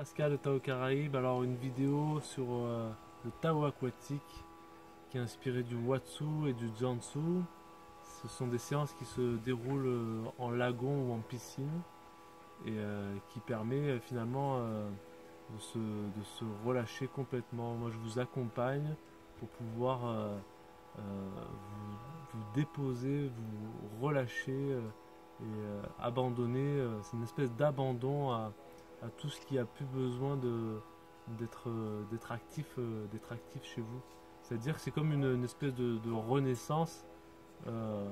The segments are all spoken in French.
Pascal de Tao Caraïbes. Alors une vidéo sur le Tao aquatique qui est inspiré du Watsu et du Jiansu. Ce sont des séances qui se déroulent en lagon ou en piscine et qui permet finalement de se relâcher complètement. Moi je vous accompagne pour pouvoir vous déposer, vous relâcher et abandonner. C'est une espèce d'abandon à tout ce qui a plus besoin d'être actif chez vous. C'est-à-dire que c'est comme une espèce de renaissance. Euh,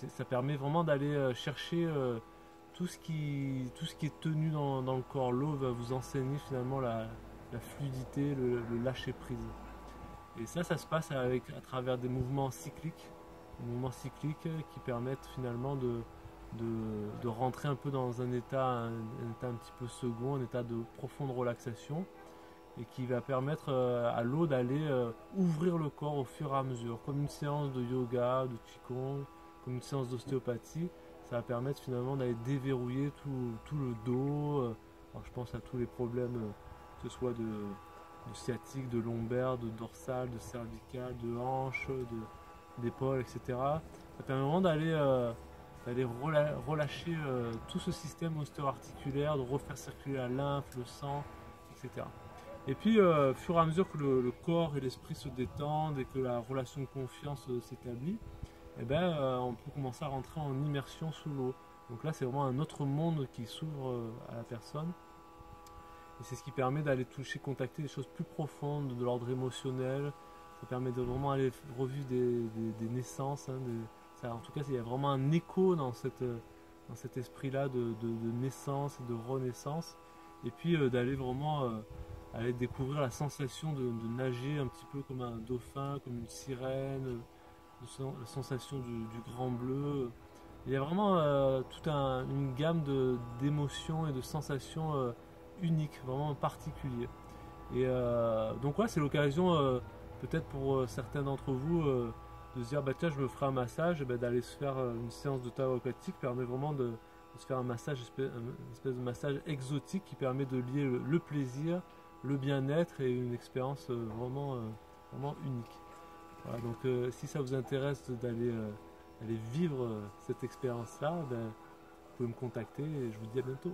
Ça permet vraiment d'aller chercher tout ce qui est tenu dans le corps. L'eau va vous enseigner finalement la fluidité, le lâcher prise. Et ça se passe à travers des mouvements cycliques qui permettent finalement de rentrer un peu dans un état un petit peu second, un état de profonde relaxation, et qui va permettre à l'eau d'aller ouvrir le corps au fur et à mesure, comme une séance de yoga, de qigong, comme une séance d'ostéopathie. Ça va permettre finalement d'aller déverrouiller tout le dos. Alors je pense à tous les problèmes, que ce soit de sciatique, de lombaire, de dorsale, de cervical, de hanche, d'épaule, etc. Ça permet vraiment d'aller relâcher tout ce système ostéo-articulaire, de refaire circuler la lymphe, le sang, etc. Et puis, au fur et à mesure que le corps et l'esprit se détendent et que la relation de confiance s'établit, eh ben, on peut commencer à rentrer en immersion sous l'eau. Donc là, c'est vraiment un autre monde qui s'ouvre à la personne. Et c'est ce qui permet d'aller toucher, contacter des choses plus profondes, de l'ordre émotionnel. Ça permet de vraiment aller revivre des naissances. En tout cas, il y a vraiment un écho dans cet esprit-là de naissance et de renaissance. Et puis d'aller vraiment aller découvrir la sensation de nager un petit peu comme un dauphin, comme une sirène, la sensation du grand bleu. Il y a vraiment toute une gamme d'émotions et de sensations uniques, vraiment particulières. Et donc ouais, c'est l'occasion peut-être pour certains d'entre vous de se dire bah tiens je me ferai un massage, et ben, d'aller se faire une séance de Tao aquatique permet vraiment de se faire un massage, une espèce de massage exotique qui permet de lier le plaisir, le bien-être et une expérience vraiment unique. Voilà, donc si ça vous intéresse d'aller vivre cette expérience-là, ben, vous pouvez me contacter et je vous dis à bientôt.